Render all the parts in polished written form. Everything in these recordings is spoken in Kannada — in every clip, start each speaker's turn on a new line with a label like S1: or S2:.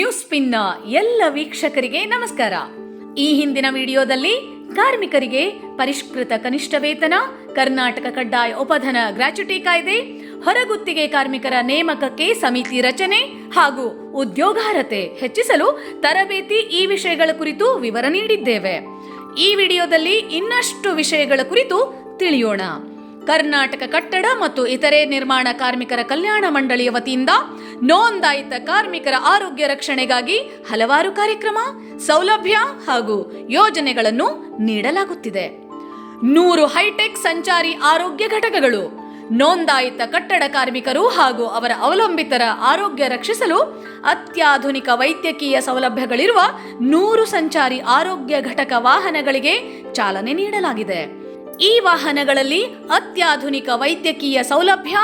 S1: ನ್ಯೂಸ್ ಪಿನ್ನ ಎಲ್ಲ ವೀಕ್ಷಕರಿಗೆ ನಮಸ್ಕಾರ. ಈ ಹಿಂದಿನ ವಿಡಿಯೋದಲ್ಲಿ ಕಾರ್ಮಿಕರಿಗೆ ಪರಿಷ್ಕೃತ ಕನಿಷ್ಠ ವೇತನ, ಕರ್ನಾಟಕ ಕಡ್ಡಾಯ ಉಪಧನ ಗ್ರಾಚ್ಯುಟಿ ಕಾಯ್ದೆ, ಹೊರಗುತ್ತಿಗೆ ಕಾರ್ಮಿಕರ ನೇಮಕಕ್ಕೆ ಸಮಿತಿ ರಚನೆ ಹಾಗೂ ಉದ್ಯೋಗಾರ್ಹತೆ ಹೆಚ್ಚಿಸಲು ತರಬೇತಿ ಈ ವಿಷಯಗಳ ಕುರಿತು ವಿವರ ನೀಡಿದ್ದೇವೆ. ಈ ವಿಡಿಯೋದಲ್ಲಿ ಇನ್ನಷ್ಟು ವಿಷಯಗಳ ಕುರಿತು ತಿಳಿಯೋಣ. ಕರ್ನಾಟಕ ಕಟ್ಟಡ ಮತ್ತು ಇತರೆ ನಿರ್ಮಾಣ ಕಾರ್ಮಿಕರ ಕಲ್ಯಾಣ ಮಂಡಳಿಯ ವತಿಯಿಂದ ನೋಂದಾಯಿತ ಕಾರ್ಮಿಕರ ಆರೋಗ್ಯ ರಕ್ಷಣೆಗಾಗಿ ಹಲವಾರು ಕಾರ್ಯಕ್ರಮ, ಸೌಲಭ್ಯ ಹಾಗೂ ಯೋಜನೆಗಳನ್ನು ನೀಡಲಾಗುತ್ತಿದೆ. 100 ಹೈಟೆಕ್ ಸಂಚಾರಿ ಆರೋಗ್ಯ ಘಟಕಗಳು ನೋಂದಾಯಿತ ಕಟ್ಟಡ ಕಾರ್ಮಿಕರು ಹಾಗೂ ಅವರ ಅವಲಂಬಿತರ ಆರೋಗ್ಯ ರಕ್ಷಿಸಲು ಅತ್ಯಾಧುನಿಕ ವೈದ್ಯಕೀಯ ಸೌಲಭ್ಯಗಳಿರುವ 100 ಸಂಚಾರಿ ಆರೋಗ್ಯ ಘಟಕ ವಾಹನಗಳಿಗೆ ಚಾಲನೆ ನೀಡಲಾಗಿದೆ. ಈ ವಾಹನಗಳಲ್ಲಿ ಅತ್ಯಾಧುನಿಕ ವೈದ್ಯಕೀಯ ಸೌಲಭ್ಯ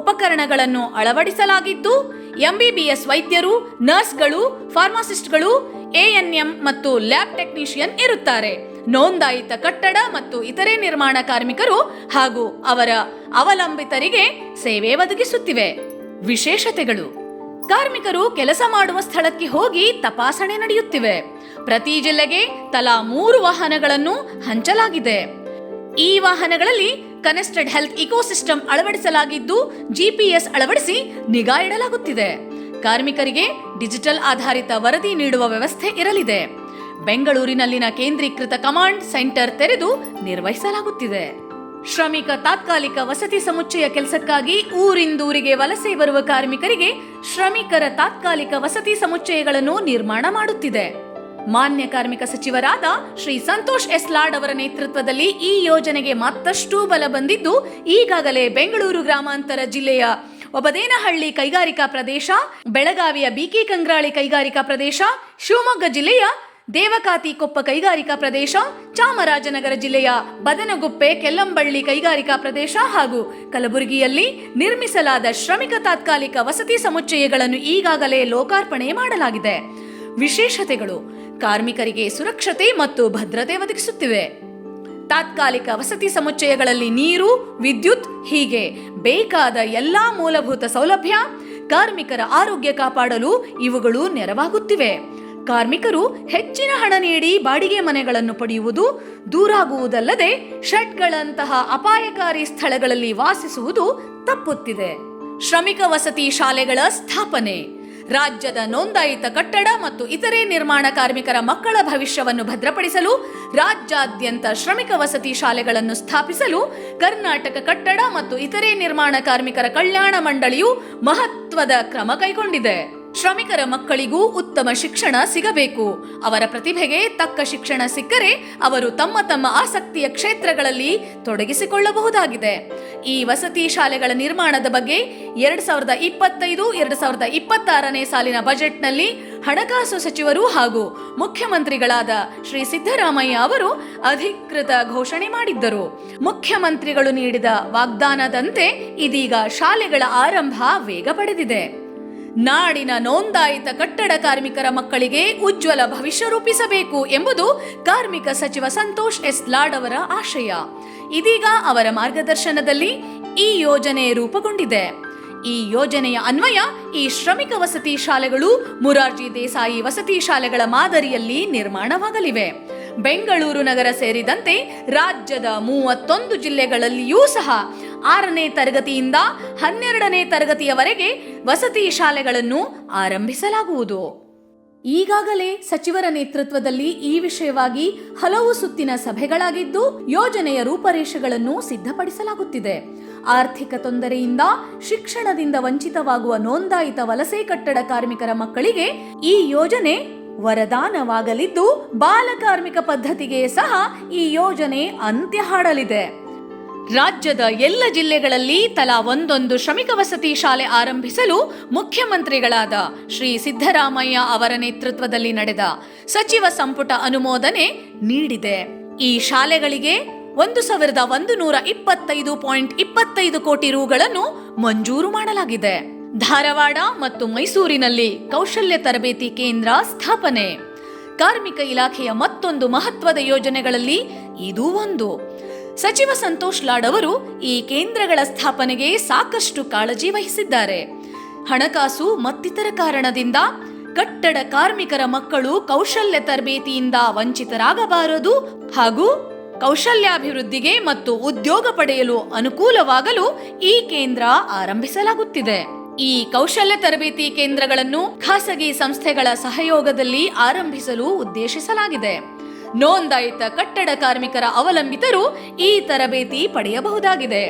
S1: ಉಪಕರಣಗಳನ್ನು ಅಳವಡಿಸಲಾಗಿದ್ದು, ಎಂಬಿಬಿಎಸ್ ವೈದ್ಯರು, ನರ್ಸ್ಗಳು, ಫಾರ್ಮಾಸಿಸ್ಟ್ಗಳು, ಎಎನ್ಎಂ ಮತ್ತು ಲ್ಯಾಬ್ ಟೆಕ್ನಿಷಿಯನ್ ಇರುತ್ತಾರೆ. ನೋಂದಾಯಿತ ಕಟ್ಟಡ ಮತ್ತು ಇತರೆ ನಿರ್ಮಾಣ ಕಾರ್ಮಿಕರು ಹಾಗೂ ಅವರ ಅವಲಂಬಿತರಿಗೆ ಸೇವೆ ಒದಗಿಸುತ್ತಿವೆ. ವಿಶೇಷತೆಗಳು: ಕಾರ್ಮಿಕರು ಕೆಲಸ ಮಾಡುವ ಸ್ಥಳಕ್ಕೆ ಹೋಗಿ ತಪಾಸಣೆ ನಡೆಯುತ್ತಿವೆ. ಪ್ರತಿ ಜಿಲ್ಲೆಗೆ ತಲಾ 3 ವಾಹನಗಳನ್ನು ಹಂಚಲಾಗಿದೆ. ಈ ವಾಹನಗಳಲ್ಲಿ ಕನೆಕ್ಟೆಡ್ ಹೆಲ್ತ್ ಇಕೋಸಿಸ್ಟಮ್ ಅಳವಡಿಸಲಾಗಿದ್ದು, ಜಿಪಿಎಸ್ ಅಳವಡಿಸಿ ನಿಗಾ ಇಡಲಾಗುತ್ತಿದೆ. ಕಾರ್ಮಿಕರಿಗೆ ಡಿಜಿಟಲ್ ಆಧಾರಿತ ವರದಿ ನೀಡುವ ವ್ಯವಸ್ಥೆ ಇರಲಿದೆ. ಬೆಂಗಳೂರಿನಲ್ಲಿನ ಕೇಂದ್ರೀಕೃತ ಕಮಾಂಡ್ ಸೆಂಟರ್ ತೆರೆದು ನಿರ್ವಹಿಸಲಾಗುತ್ತಿದೆ. ಶ್ರಮಿಕ ತಾತ್ಕಾಲಿಕ ವಸತಿ ಸಮುಚ್ಚಯ ಕೆಲಸಕ್ಕಾಗಿ ಊರಿಂದೂರಿಗೆ ವಲಸೆ ಬರುವ ಕಾರ್ಮಿಕರಿಗೆ ಶ್ರಮಿಕರ ತಾತ್ಕಾಲಿಕ ವಸತಿ ಸಮುಚ್ಚಯಗಳನ್ನು ನಿರ್ಮಾಣ ಮಾಡುತ್ತಿದೆ. ಮಾನ್ಯ ಕಾರ್ಮಿಕ ಸಚಿವರಾದ ಶ್ರೀ ಸಂತೋಷ್ ಎಸ್ ಲಾಡ್ ಅವರ ನೇತೃತ್ವದಲ್ಲಿ ಈ ಯೋಜನೆಗೆ ಮತ್ತಷ್ಟು ಬಲ ಬಂದಿದ್ದು, ಈಗಾಗಲೇ ಬೆಂಗಳೂರು ಗ್ರಾಮಾಂತರ ಜಿಲ್ಲೆಯ ಒಬದೇನಹಳ್ಳಿ ಕೈಗಾರಿಕಾ ಪ್ರದೇಶ, ಬೆಳಗಾವಿಯ ಬಿಕೆ ಕಂಗ್ರಾಳಿ ಕೈಗಾರಿಕಾ ಪ್ರದೇಶ, ಶಿವಮೊಗ್ಗ ಜಿಲ್ಲೆಯ ದೇವಕಾತಿ ಕೊಪ್ಪ ಕೈಗಾರಿಕಾ ಪ್ರದೇಶ, ಚಾಮರಾಜನಗರ ಜಿಲ್ಲೆಯ ಬದನಗುಪ್ಪೆ ಕೆಲ್ಲಂಬಳ್ಳಿ ಕೈಗಾರಿಕಾ ಪ್ರದೇಶ ಹಾಗೂ ಕಲಬುರಗಿಯಲ್ಲಿ ನಿರ್ಮಿಸಲಾದ ಶ್ರಮಿಕ ತಾತ್ಕಾಲಿಕ ವಸತಿ ಸಮುಚ್ಚಯಗಳನ್ನು ಈಗಾಗಲೇ ಲೋಕಾರ್ಪಣೆ ಮಾಡಲಾಗಿದೆ. ವಿಶೇಷತೆಗಳು: ಕಾರ್ಮಿಕರಿಗೆ ಸುರಕ್ಷತೆ ಮತ್ತು ಭದ್ರತೆ ಒದಗಿಸುತ್ತಿವೆ. ತಾತ್ಕಾಲಿಕ ವಸತಿ ಸಮುಚ್ಚಯಗಳಲ್ಲಿ ನೀರು, ವಿದ್ಯುತ್ ಹೀಗೆ ಬೇಕಾದ ಎಲ್ಲಾ ಮೂಲಭೂತ ಸೌಲಭ್ಯ, ಕಾರ್ಮಿಕರ ಆರೋಗ್ಯ ಕಾಪಾಡಲು ಇವುಗಳು ನೆರವಾಗುತ್ತಿವೆ. ಕಾರ್ಮಿಕರು ಹೆಚ್ಚಿನ ಹಣ ನೀಡಿ ಬಾಡಿಗೆ ಮನೆಗಳನ್ನು ಪಡೆಯುವುದು ದೂರಾಗುವುದಲ್ಲದೆ ಶೆಡ್ಗಳಂತಹ ಅಪಾಯಕಾರಿ ಸ್ಥಳಗಳಲ್ಲಿ ವಾಸಿಸುವುದು ತಪ್ಪುತ್ತಿದೆ. ಶ್ರಮಿಕ ವಸತಿ ಶಾಲೆಗಳ ಸ್ಥಾಪನೆ: ರಾಜ್ಯದ ನೋಂದಾಯಿತ ಕಟ್ಟಡ ಮತ್ತು ಇತರೆ ನಿರ್ಮಾಣ ಕಾರ್ಮಿಕರ ಮಕ್ಕಳ ಭವಿಷ್ಯವನ್ನು ಭದ್ರಪಡಿಸಲು ರಾಜ್ಯಾದ್ಯಂತ ಶ್ರಮಿಕ ವಸತಿ ಶಾಲೆಗಳನ್ನು ಸ್ಥಾಪಿಸಲು ಕರ್ನಾಟಕ ಕಟ್ಟಡ ಮತ್ತು ಇತರೆ ನಿರ್ಮಾಣ ಕಾರ್ಮಿಕರ ಕಲ್ಯಾಣ ಮಂಡಳಿಯು ಮಹತ್ವದ ಕ್ರಮ ಕೈಗೊಂಡಿದೆ. ಶ್ರಮಿಕರ ಮಕ್ಕಳಿಗೂ ಉತ್ತಮ ಶಿಕ್ಷಣ ಸಿಗಬೇಕು. ಅವರ ಪ್ರತಿಭೆಗೆ ತಕ್ಕ ಶಿಕ್ಷಣ ಸಿಕ್ಕರೆ ಅವರು ತಮ್ಮ ತಮ್ಮ ಆಸಕ್ತಿಯ ಕ್ಷೇತ್ರಗಳಲ್ಲಿ ತೊಡಗಿಸಿಕೊಳ್ಳಬಹುದಾಗಿದೆ. ಈ ವಸತಿ ಶಾಲೆಗಳ ನಿರ್ಮಾಣದ ಬಗ್ಗೆ 2025-2026ನೇ ಸಾಲಿನ ಬಜೆಟ್ನಲ್ಲಿ ಹಣಕಾಸು ಸಚಿವರು ಹಾಗೂ ಮುಖ್ಯಮಂತ್ರಿಗಳಾದ ಶ್ರೀ ಸಿದ್ದರಾಮಯ್ಯ ಅವರು ಅಧಿಕೃತ ಘೋಷಣೆ ಮಾಡಿದ್ದರು. ಮುಖ್ಯಮಂತ್ರಿಗಳು ನೀಡಿದ ವಾಗ್ದಾನದಂತೆ ಇದೀಗ ಶಾಲೆಗಳ ಆರಂಭ ವೇಗ ಪಡೆದಿದೆ. ನಾಡಿನ ನೋಂದಾಯಿತ ಕಟ್ಟಡ ಕಾರ್ಮಿಕರ ಮಕ್ಕಳಿಗೆ ಉಜ್ವಲ ಭವಿಷ್ಯ ರೂಪಿಸಬೇಕು ಎಂಬುದು ಕಾರ್ಮಿಕ ಸಚಿವ ಸಂತೋಷ್ ಎಸ್ ಲಾಡ್ ಅವರ ಆಶಯ. ಇದೀಗ ಅವರ ಮಾರ್ಗದರ್ಶನದಲ್ಲಿ ಈ ಯೋಜನೆ ರೂಪುಗೊಂಡಿದೆ. ಈ ಯೋಜನೆಯ ಅನ್ವಯ ಈ ಶ್ರಮಿಕ ವಸತಿ ಶಾಲೆಗಳು ಮೊರಾರ್ಜಿ ದೇಸಾಯಿ ವಸತಿ ಶಾಲೆಗಳ ಮಾದರಿಯಲ್ಲಿ ನಿರ್ಮಾಣವಾಗಲಿವೆ. ಬೆಂಗಳೂರು ನಗರ ಸೇರಿದಂತೆ ರಾಜ್ಯದ 31 ಜಿಲ್ಲೆಗಳಲ್ಲಿಯೂ ಸಹ 6ನೇ ತರಗತಿಯಿಂದ 12ನೇ ತರಗತಿಯವರೆಗೆ ವಸತಿ ಶಾಲೆಗಳನ್ನು ಆರಂಭಿಸಲಾಗುವುದು. ಈಗಾಗಲೇ ಸಚಿವರ ನೇತೃತ್ವದಲ್ಲಿ ಈ ವಿಷಯವಾಗಿ ಹಲವು ಸುತ್ತಿನ ಸಭೆಗಳಾಗಿದ್ದು, ಯೋಜನೆಯ ರೂಪರೇಷೆಗಳನ್ನು ಸಿದ್ಧಪಡಿಸಲಾಗುತ್ತಿದೆ. ಆರ್ಥಿಕ ತೊಂದರೆಯಿಂದ ಶಿಕ್ಷಣದಿಂದ ವಂಚಿತವಾಗುವ ನೋಂದಾಯಿತ ವಲಸೆ ಕಟ್ಟಡ ಕಾರ್ಮಿಕರ ಮಕ್ಕಳಿಗೆ ಈ ಯೋಜನೆ ವರದಾನವಾಗಲಿದ್ದು, ಬಾಲಕಾರ್ಮಿಕ ಪದ್ಧತಿಗೆ ಸಹ ಈ ಯೋಜನೆ ಅಂತ್ಯ ಹಾಡಲಿದೆ. ರಾಜ್ಯದ ಎಲ್ಲ ಜಿಲ್ಲೆಗಳಲ್ಲಿ ತಲಾ 1 ಶ್ರಮಿಕ ವಸತಿ ಶಾಲೆ ಆರಂಭಿಸಲು ಮುಖ್ಯಮಂತ್ರಿಗಳಾದ ಶ್ರೀ ಸಿದ್ದರಾಮಯ್ಯ ಅವರ ನೇತೃತ್ವದಲ್ಲಿ ನಡೆದ ಸಚಿವ ಸಂಪುಟ ಅನುಮೋದನೆ ನೀಡಿದೆ. ಈ ಶಾಲೆಗಳಿಗೆ 1125.25 ಕೋಟಿ ರುಗಳನ್ನು ಮಂಜೂರು ಮಾಡಲಾಗಿದೆ. ಧಾರವಾಡ ಮತ್ತು ಮೈಸೂರಿನಲ್ಲಿ ಕೌಶಲ್ಯ ತರಬೇತಿ ಕೇಂದ್ರ ಸ್ಥಾಪನೆ. ಕಾರ್ಮಿಕ ಇಲಾಖೆಯ ಮತ್ತೊಂದು ಮಹತ್ವದ ಯೋಜನೆಗಳಲ್ಲಿ ಇದೂ ಒಂದು. ಸಚಿವ ಸಂತೋಷ್ ಲಾಡ್ ಅವರು ಈ ಕೇಂದ್ರಗಳ ಸ್ಥಾಪನೆಗೆ ಸಾಕಷ್ಟು ಕಾಳಜಿ ವಹಿಸಿದ್ದಾರೆ. ಹಣಕಾಸು ಮತ್ತಿತರ ಕಾರಣದಿಂದ ಕಟ್ಟಡ ಕಾರ್ಮಿಕರ ಮಕ್ಕಳು ಕೌಶಲ್ಯ ತರಬೇತಿಯಿಂದ ವಂಚಿತರಾಗಬಾರದು ಹಾಗೂ ಕೌಶಲ್ಯಾಭಿವೃದ್ಧಿಗೆ ಮತ್ತು ಉದ್ಯೋಗ ಪಡೆಯಲು ಅನುಕೂಲವಾಗಲು ಈ ಕೇಂದ್ರ ಆರಂಭಿಸಲಾಗುತ್ತಿದೆ. ಈ ಕೌಶಲ್ಯ ತರಬೇತಿ ಕೇಂದ್ರಗಳನ್ನು ಖಾಸಗಿ ಸಂಸ್ಥೆಗಳ ಸಹಯೋಗದಲ್ಲಿ ಆರಂಭಿಸಲು ಉದ್ದೇಶಿಸಲಾಗಿದೆ. ನೋಂದಾಯಿತ ಕಟ್ಟಡ ಕಾರ್ಮಿಕರ ಅವಲಂಬಿತರು ಈ ತರಬೇತಿ ಪಡೆಯಬಹುದಾಗಿದೆ.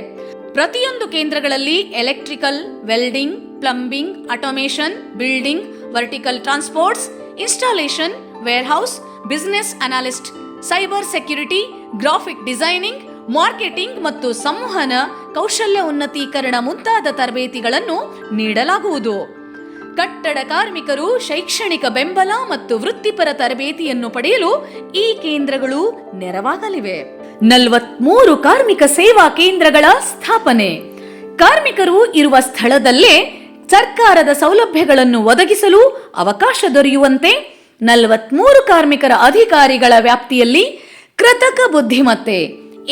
S1: ಪ್ರತಿಯೊಂದು ಕೇಂದ್ರಗಳಲ್ಲಿ electrical, welding, plumbing, automation, building, vertical transports, installation, warehouse, business analyst, cyber security, graphic designing, marketing ಮತ್ತು ಸಂವಹನ ಕೌಶಲ್ಯ ಉನ್ನತೀಕರಣ ಮುಂತಾದ ತರಬೇತಿಗಳನ್ನು ನೀಡಲಾಗುವುದು. ಕಟ್ಟಡ ಕಾರ್ಮಿಕರು ಶೈಕ್ಷಣಿಕ ಬೆಂಬಲ ಮತ್ತು ವೃತ್ತಿಪರ ತರಬೇತಿಯನ್ನು ಪಡೆಯಲು ಈ ಕೇಂದ್ರಗಳು ನೆರವಾಗಲಿವೆ. 43 ಕಾರ್ಮಿಕ ಸೇವಾ ಕೇಂದ್ರಗಳ ಸ್ಥಾಪನೆ. ಕಾರ್ಮಿಕರು ಇರುವ ಸ್ಥಳದಲ್ಲೇ ಸರ್ಕಾರದ ಸೌಲಭ್ಯಗಳನ್ನು ಒದಗಿಸಲು ಅವಕಾಶ ದೊರೆಯುವಂತೆ 43 ಕಾರ್ಮಿಕರ ಅಧಿಕಾರಿಗಳ ವ್ಯಾಪ್ತಿಯಲ್ಲಿ ಕೃತಕ ಬುದ್ಧಿಮತ್ತೆ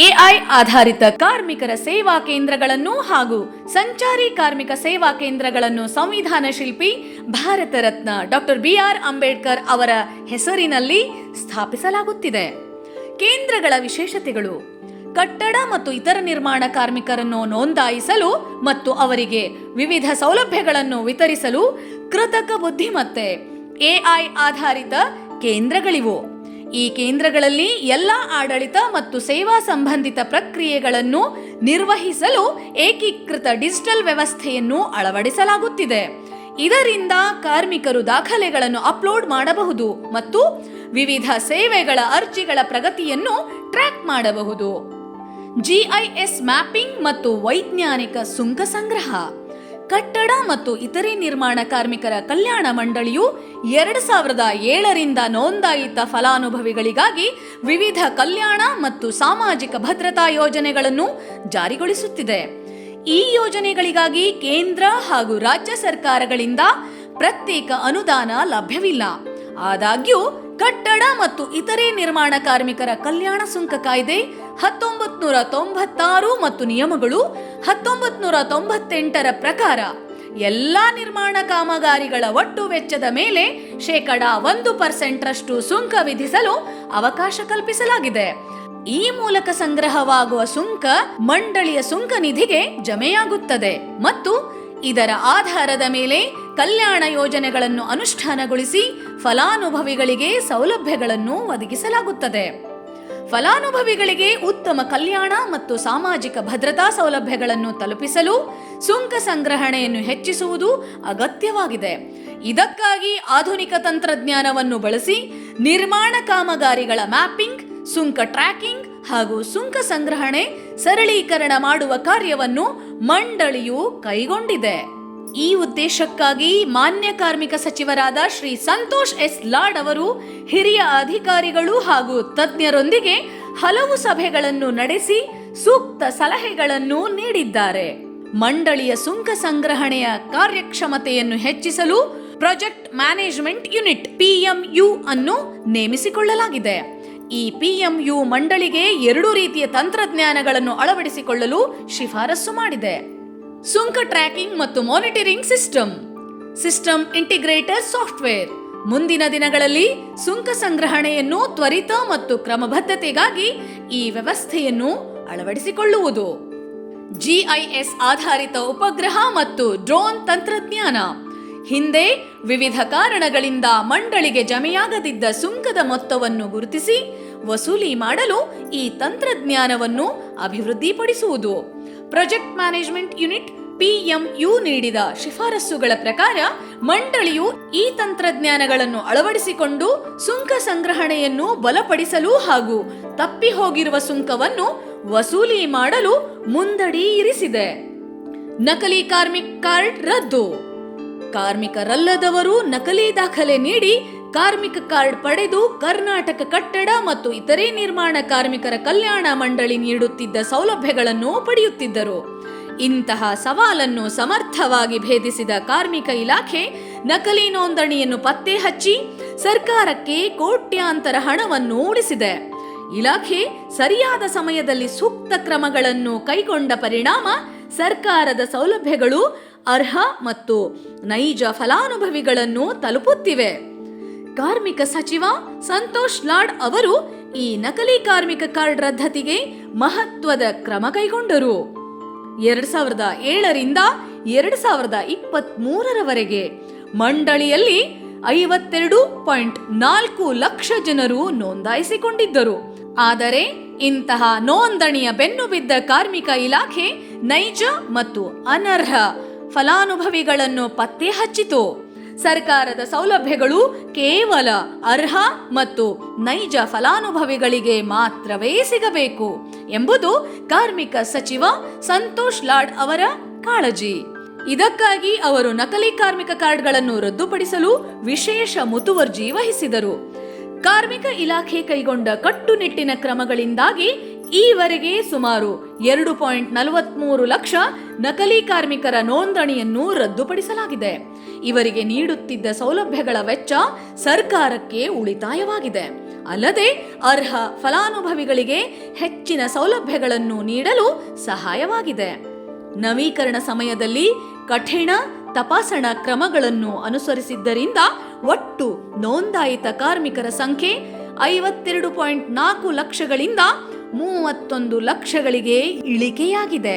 S1: ಎಐ ಆಧಾರಿತ ಕಾರ್ಮಿಕರ ಸೇವಾ ಕೇಂದ್ರಗಳನ್ನು ಹಾಗೂ ಸಂಚಾರಿ ಕಾರ್ಮಿಕ ಸೇವಾ ಕೇಂದ್ರಗಳನ್ನು ಸಂವಿಧಾನ ಶಿಲ್ಪಿ ಭಾರತ ರತ್ನ ಡಾಕ್ಟರ್ BR ಅಂಬೇಡ್ಕರ್ ಅವರ ಹೆಸರಿನಲ್ಲಿ ಸ್ಥಾಪಿಸಲಾಗುತ್ತಿದೆ. ಕೇಂದ್ರಗಳ ವಿಶೇಷತೆಗಳು: ಕಟ್ಟಡ ಮತ್ತು ಇತರ ನಿರ್ಮಾಣ ಕಾರ್ಮಿಕರನ್ನು ನೋಂದಾಯಿಸಲು ಮತ್ತು ಅವರಿಗೆ ವಿವಿಧ ಸೌಲಭ್ಯಗಳನ್ನು ವಿತರಿಸಲು ಕೃತಕ ಬುದ್ಧಿಮತ್ತೆ ಎಐ ಆಧಾರಿತ ಕೇಂದ್ರಗಳಿವು. ಈ ಕೇಂದ್ರಗಳಲ್ಲಿ ಎಲ್ಲ ಆಡಳಿತ ಮತ್ತು ಸೇವಾ ಸಂಬಂಧಿತ ಪ್ರಕ್ರಿಯೆಗಳನ್ನು ನಿರ್ವಹಿಸಲು ಏಕೀಕೃತ ಡಿಜಿಟಲ್ ವ್ಯವಸ್ಥೆಯನ್ನು ಅಳವಡಿಸಲಾಗುತ್ತಿದೆ. ಇದರಿಂದ ಕಾರ್ಮಿಕರು ದಾಖಲೆಗಳನ್ನು ಅಪ್ಲೋಡ್ ಮಾಡಬಹುದು ಮತ್ತು ವಿವಿಧ ಸೇವೆಗಳ ಅರ್ಜಿಗಳ ಪ್ರಗತಿಯನ್ನು ಟ್ರ್ಯಾಕ್ ಮಾಡಬಹುದು. GIS ಮ್ಯಾಪಿಂಗ್ ಮತ್ತು ವೈಜ್ಞಾನಿಕ ಸುಂಕ ಸಂಗ್ರಹ. ಕಟ್ಟಡ ಮತ್ತು ಇತರೆ ನಿರ್ಮಾಣ ಕಾರ್ಮಿಕರ ಕಲ್ಯಾಣ ಮಂಡಳಿಯು 2007ರಿಂದ ನೋಂದಾಯಿತ ಫಲಾನುಭವಿಗಳಿಗಾಗಿ ವಿವಿಧ ಕಲ್ಯಾಣ ಮತ್ತು ಸಾಮಾಜಿಕ ಭದ್ರತಾ ಯೋಜನೆಗಳನ್ನು ಜಾರಿಗೊಳಿಸುತ್ತಿದೆ. ಈ ಯೋಜನೆಗಳಿಗಾಗಿ ಕೇಂದ್ರ ಹಾಗೂ ರಾಜ್ಯ ಸರ್ಕಾರಗಳಿಂದ ಪ್ರತ್ಯೇಕ ಅನುದಾನ ಲಭ್ಯವಿಲ್ಲ. ಆದಾಗ್ಯೂ ಕಟ್ಟಡ ಮತ್ತು ಇತರೆ ನಿರ್ಮಾಣ ಕಾರ್ಮಿಕರ ಕಲ್ಯಾಣ ಸುಂಕ ಕಾಯ್ದೆ 1996 ಮತ್ತು ನಿಯಮಗಳು 1998ರ ಪ್ರಕಾರ ಎಲ್ಲಾ ನಿರ್ಮಾಣ ಕಾಮಗಾರಿಗಳ ಒಟ್ಟು ವೆಚ್ಚದ ಮೇಲೆ 1% ಸುಂಕ ವಿಧಿಸಲು ಅವಕಾಶ ಕಲ್ಪಿಸಲಾಗಿದೆ. ಈ ಮೂಲಕ ಸಂಗ್ರಹವಾಗುವ ಸುಂಕ ಮಂಡಳಿಯ ಸುಂಕ ನಿಧಿಗೆ ಜಮೆಯಾಗುತ್ತದೆ ಮತ್ತು ಇದರ ಆಧಾರದ ಮೇಲೆ ಕಲ್ಯಾಣ ಯೋಜನೆಗಳನ್ನು ಅನುಷ್ಠಾನಗೊಳಿಸಿ ಫಲಾನುಭವಿಗಳಿಗೆ ಸೌಲಭ್ಯಗಳನ್ನು ಒದಗಿಸಲಾಗುತ್ತದೆ. ಫಲಾನುಭವಿಗಳಿಗೆ ಉತ್ತಮ ಕಲ್ಯಾಣ ಮತ್ತು ಸಾಮಾಜಿಕ ಭದ್ರತಾ ಸೌಲಭ್ಯಗಳನ್ನು ತಲುಪಿಸಲು ಸುಂಕ ಸಂಗ್ರಹಣೆಯನ್ನು ಹೆಚ್ಚಿಸುವುದು ಅಗತ್ಯವಾಗಿದೆ. ಇದಕ್ಕಾಗಿ ಆಧುನಿಕ ತಂತ್ರಜ್ಞಾನವನ್ನು ಬಳಸಿ ನಿರ್ಮಾಣ ಕಾಮಗಾರಿಗಳ ಮ್ಯಾಪಿಂಗ್, ಸುಂಕ ಟ್ರ್ಯಾಕಿಂಗ್ ಹಾಗೂ ಸುಂಕ ಸಂಗ್ರಹಣೆ ಸರಳೀಕರಣ ಮಾಡುವ ಕಾರ್ಯವನ್ನು ಮಂಡಳಿಯು ಕೈಗೊಂಡಿದೆ. ಈ ಉದ್ದೇಶಕ್ಕಾಗಿ ಮಾನ್ಯ ಕಾರ್ಮಿಕ ಸಚಿವರಾದ ಶ್ರೀ ಸಂತೋಷ್ ಎಸ್ ಲಾಡ್ ಅವರು ಹಿರಿಯ ಅಧಿಕಾರಿಗಳು ಹಾಗೂ ತಜ್ಞರೊಂದಿಗೆ ಹಲವು ಸಭೆಗಳನ್ನು ನಡೆಸಿ ಸೂಕ್ತ ಸಲಹೆಗಳನ್ನು ನೀಡಿದ್ದಾರೆ. ಮಂಡಳಿಯ ಸುಂಕ ಸಂಗ್ರಹಣೆಯ ಕಾರ್ಯಕ್ಷಮತೆಯನ್ನು ಹೆಚ್ಚಿಸಲು ಪ್ರಾಜೆಕ್ಟ್ ಮ್ಯಾನೇಜ್ಮೆಂಟ್ ಯೂನಿಟ್ PMU ಅನ್ನು ನೇಮಿಸಿಕೊಳ್ಳಲಾಗಿದೆ. ಈ PMU ಮಂಡಳಿಗೆ 2 ರೀತಿಯ ತಂತ್ರಜ್ಞಾನಗಳನ್ನು ಅಳವಡಿಸಿಕೊಳ್ಳಲು ಶಿಫಾರಸು ಮಾಡಿದೆ. ಸುಂಕ ಟ್ರ್ಯಾಕಿಂಗ್ ಮತ್ತು ಮಾನಿಟರಿಂಗ್ ಸಿಸ್ಟಮ್ ಇಂಟಿಗ್ರೇಟರ್ ಸಾಫ್ಟ್ವೇರ್. ಮುಂದಿನ ದಿನಗಳಲ್ಲಿ ಸುಂಕ ಸಂಗ್ರಹಣೆಯನ್ನು ತ್ವರಿತ ಮತ್ತು ಕ್ರಮಬದ್ಧತೆಗಾಗಿ ಈ ವ್ಯವಸ್ಥೆಯನ್ನು ಅಳವಡಿಸಿಕೊಳ್ಳುವುದು. GIS ಆಧಾರಿತ ಉಪಗ್ರಹ ಮತ್ತು ಡ್ರೋನ್ ತಂತ್ರಜ್ಞಾನ. ಹಿಂದೆ ವಿವಿಧ ಕಾರಣಗಳಿಂದ ಮಂಡಳಿಗೆ ಜಮೆಯಾಗದಿದ್ದ ಸುಂಕದ ಮೊತ್ತವನ್ನು ಗುರುತಿಸಿ ವಸೂಲಿ ಮಾಡಲು ಈ ತಂತ್ರಜ್ಞಾನವನ್ನು ಅಭಿವೃದ್ಧಿಪಡಿಸುವುದು. ಪ್ರಾಜೆಕ್ಟ್ ಮ್ಯಾನೇಜ್ಮೆಂಟ್ ಯೂನಿಟ್ PMU ನೀಡಿದ ಶಿಫಾರಸುಗಳ ಪ್ರಕಾರ ಮಂಡಳಿಯು ಈ ತಂತ್ರಜ್ಞಾನಗಳನ್ನು ಅಳವಡಿಸಿಕೊಂಡು ಸುಂಕ ಸಂಗ್ರಹಣೆಯನ್ನು ಬಲಪಡಿಸಲು ಹಾಗೂ ತಪ್ಪಿ ಹೋಗಿರುವ ಸುಂಕವನ್ನು ವಸೂಲಿ ಮಾಡಲು ಮುಂದಡಿ ಇರಿಸಿದೆ. ನಕಲಿ ಕಾರ್ಮಿಕ್ ಕಾರ್ಡ್ ರದ್ದು. ಕಾರ್ಮಿಕರಲ್ಲದವರು ನಕಲಿ ದಾಖಲೆ ನೀಡಿ ಕಾರ್ಮಿಕ ಕಾರ್ಡ್ ಪಡೆದು ಕರ್ನಾಟಕ ಕಟ್ಟಡ ಮತ್ತು ಇತರೆ ನಿರ್ಮಾಣ ಕಾರ್ಮಿಕರ ಕಲ್ಯಾಣ ಮಂಡಳಿ ನೀಡುತ್ತಿದ್ದ ಸೌಲಭ್ಯಗಳನ್ನು ಪಡೆಯುತ್ತಿದ್ದರು. ಇಂತಹ ಸವಾಲನ್ನು ಸಮರ್ಥವಾಗಿ ಭೇದಿಸಿದ ಕಾರ್ಮಿಕ ಇಲಾಖೆ ನಕಲಿ ನೋಂದಣಿಯನ್ನು ಪತ್ತೆ ಹಚ್ಚಿ ಸರ್ಕಾರಕ್ಕೆ ಕೋಟ್ಯಾಂತರ ಹಣವನ್ನು ಉಳಿಸಿದೆ. ಇಲಾಖೆ ಸರಿಯಾದ ಸಮಯದಲ್ಲಿ ಸೂಕ್ತ ಕ್ರಮಗಳನ್ನು ಕೈಗೊಂಡ ಪರಿಣಾಮ ಸರ್ಕಾರದ ಸೌಲಭ್ಯಗಳು ಅರ್ಹ ಮತ್ತು ನೈಜ ಫಲಾನುಭವಿಗಳನ್ನು ತಲುಪುತ್ತಿವೆ. ಕಾರ್ಮಿಕ ಸಚಿವ ಸಂತೋಷ್ ಲಾಡ್ ಅವರು ಈ ನಕಲಿ ಕಾರ್ಮಿಕ ಕಾರ್ಡ್ ರದ್ದತಿಗೆ ಮಹತ್ವದ ಕ್ರಮ ಕೈಗೊಂಡರು. 2007ರಿಂದ 2023ರವರೆಗೆ ಮಂಡಳಿಯಲ್ಲಿ 52.4 ಲಕ್ಷ ಜನರು ನೋಂದಾಯಿಸಿಕೊಂಡಿದ್ದರು. ಆದರೆ ಇಂತಹ ನೋಂದಣಿಯ ಬೆನ್ನು ಬಿದ್ದ ಕಾರ್ಮಿಕ ಇಲಾಖೆ ನೈಜ ಮತ್ತು ಅನರ್ಹ ಫಲಾನುಭವಿಗಳನ್ನು ಪತ್ತೆ ಹಚ್ಚಿತು. ಸರ್ಕಾರದ ಸೌಲಭ್ಯಗಳು ಕೇವಲ ಅರ್ಹ ಮತ್ತು ನೈಜ ಫಲಾನುಭವಿಗಳಿಗೆ ಮಾತ್ರವೇ ಸಿಗಬೇಕು ಎಂಬುದು ಕಾರ್ಮಿಕ ಸಚಿವ ಸಂತೋಷ್ ಲಾಡ್ ಅವರ ಕಾಳಜಿ. ಇದಕ್ಕಾಗಿ ಅವರು ನಕಲಿ ಕಾರ್ಮಿಕ ಕಾರ್ಡ್ಗಳನ್ನು ರದ್ದುಪಡಿಸಲು ವಿಶೇಷ ಮುತುವರ್ಜಿ ವಹಿಸಿದರು. ಕಾರ್ಮಿಕ ಇಲಾಖೆ ಕೈಗೊಂಡ ಕಟ್ಟುನಿಟ್ಟಿನ ಕ್ರಮಗಳಿಂದಾಗಿ ಈವರೆಗೆ ಸುಮಾರು 2.43 ಲಕ್ಷ ನಕಲಿ ಕಾರ್ಮಿಕರ ನೋಂದಣಿಯನ್ನು ರದ್ದುಪಡಿಸಲಾಗಿದೆ. ಇವರಿಗೆ ನೀಡುತ್ತಿದ್ದ ಸೌಲಭ್ಯಗಳ ವೆಚ್ಚ ಸರ್ಕಾರಕ್ಕೆ ಉಳಿತಾಯವಾಗಿದೆ. ಅಲ್ಲದೆ ಅರ್ಹ ಫಲಾನುಭವಿಗಳಿಗೆ ಹೆಚ್ಚಿನ ಸೌಲಭ್ಯಗಳನ್ನು ನೀಡಲು ಸಹಾಯವಾಗಿದೆ. ನವೀಕರಣ ಸಮಯದಲ್ಲಿ ಕಠಿಣ ತಪಾಸಣಾ ಕ್ರಮಗಳನ್ನು ಅನುಸರಿಸಿದ್ದರಿಂದ ಒಟ್ಟು ನೋಂದಾಯಿತ ಕಾರ್ಮಿಕರ ಸಂಖ್ಯೆ 52.4 ಲಕ್ಷಗಳಿಂದ 31 ಲಕ್ಷಗಳಿಗೆ ಇಳಿಕೆಯಾಗಿದೆ.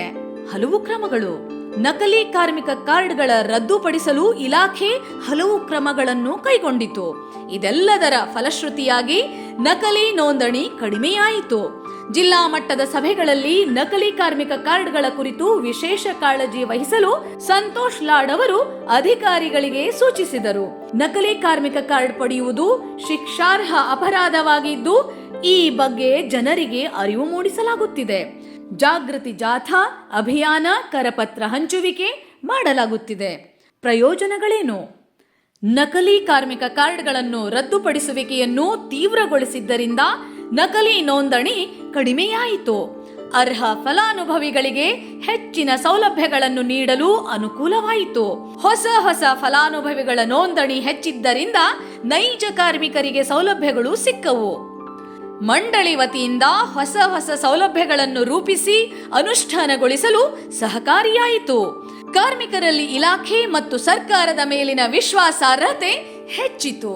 S1: ಹಲವು ಕ್ರಮಗಳು. ನಕಲಿ ಕಾರ್ಮಿಕ ಕಾರ್ಡ್ಗಳ ರದ್ದುಪಡಿಸಲು ಇಲಾಖೆ ಹಲವು ಕ್ರಮಗಳನ್ನು ಕೈಗೊಂಡಿತು. ಇದೆಲ್ಲದರ ಫಲಶ್ರುತಿಯಾಗಿ ನಕಲಿ ನೋಂದಣಿ ಕಡಿಮೆಯಾಯಿತು. ಜಿಲ್ಲಾ ಮಟ್ಟದ ಸಭೆಗಳಲ್ಲಿ ನಕಲಿ ಕಾರ್ಮಿಕ ಕಾರ್ಡ್ಗಳ ಕುರಿತು ವಿಶೇಷ ಕಾಳಜಿ ವಹಿಸಲು ಸಂತೋಷ್ ಲಾಡ್ ಅವರು ಅಧಿಕಾರಿಗಳಿಗೆ ಸೂಚಿಸಿದರು. ನಕಲಿ ಕಾರ್ಮಿಕ ಕಾರ್ಡ್ ಪಡೆಯುವುದು ಶಿಕ್ಷಾರ್ಹ ಅಪರಾಧವಾಗಿದ್ದು ಈ ಬಗ್ಗೆ ಜನರಿಗೆ ಅರಿವು ಮೂಡಿಸಲಾಗುತ್ತಿದೆ. ಜಾಗೃತಿ ಜಾಥಾ ಅಭಿಯಾನ, ಕರಪತ್ರ ಹಂಚುವಿಕೆ ಮಾಡಲಾಗುತ್ತಿದೆ. ಪ್ರಯೋಜನಗಳೇನು? ನಕಲಿ ಕಾರ್ಮಿಕ ಕಾರ್ಡ್ಗಳನ್ನು ರದ್ದುಪಡಿಸುವಿಕೆಯನ್ನು ತೀವ್ರಗೊಳಿಸಿದ್ದರಿಂದ ನಕಲಿ ನೋಂದಣಿ ಕಡಿಮೆಯಾಯಿತು. ಅರ್ಹ ಫಲಾನುಭವಿಗಳಿಗೆ ಹೆಚ್ಚಿನ ಸೌಲಭ್ಯಗಳನ್ನು ನೀಡಲು ಅನುಕೂಲವಾಯಿತು. ಹೊಸ ಫಲಾನುಭವಿಗಳ ನೋಂದಣಿ ಹೆಚ್ಚಿದ್ದರಿಂದ ನೈಜ ಕಾರ್ಮಿಕರಿಗೆ ಸೌಲಭ್ಯಗಳು ಸಿಕ್ಕವು. ಮಂಡಳಿ ವತಿಯಿಂದ ಹೊಸ ಸೌಲಭ್ಯಗಳನ್ನು ರೂಪಿಸಿ ಅನುಷ್ಠಾನಗೊಳಿಸಲು ಸಹಕಾರಿಯಾಯಿತು. ಕಾರ್ಮಿಕರಲ್ಲಿ ಇಲಾಖೆ ಮತ್ತು ಸರ್ಕಾರದ ಮೇಲಿನ ವಿಶ್ವಾಸಾರ್ಹತೆ ಹೆಚ್ಚಿತು.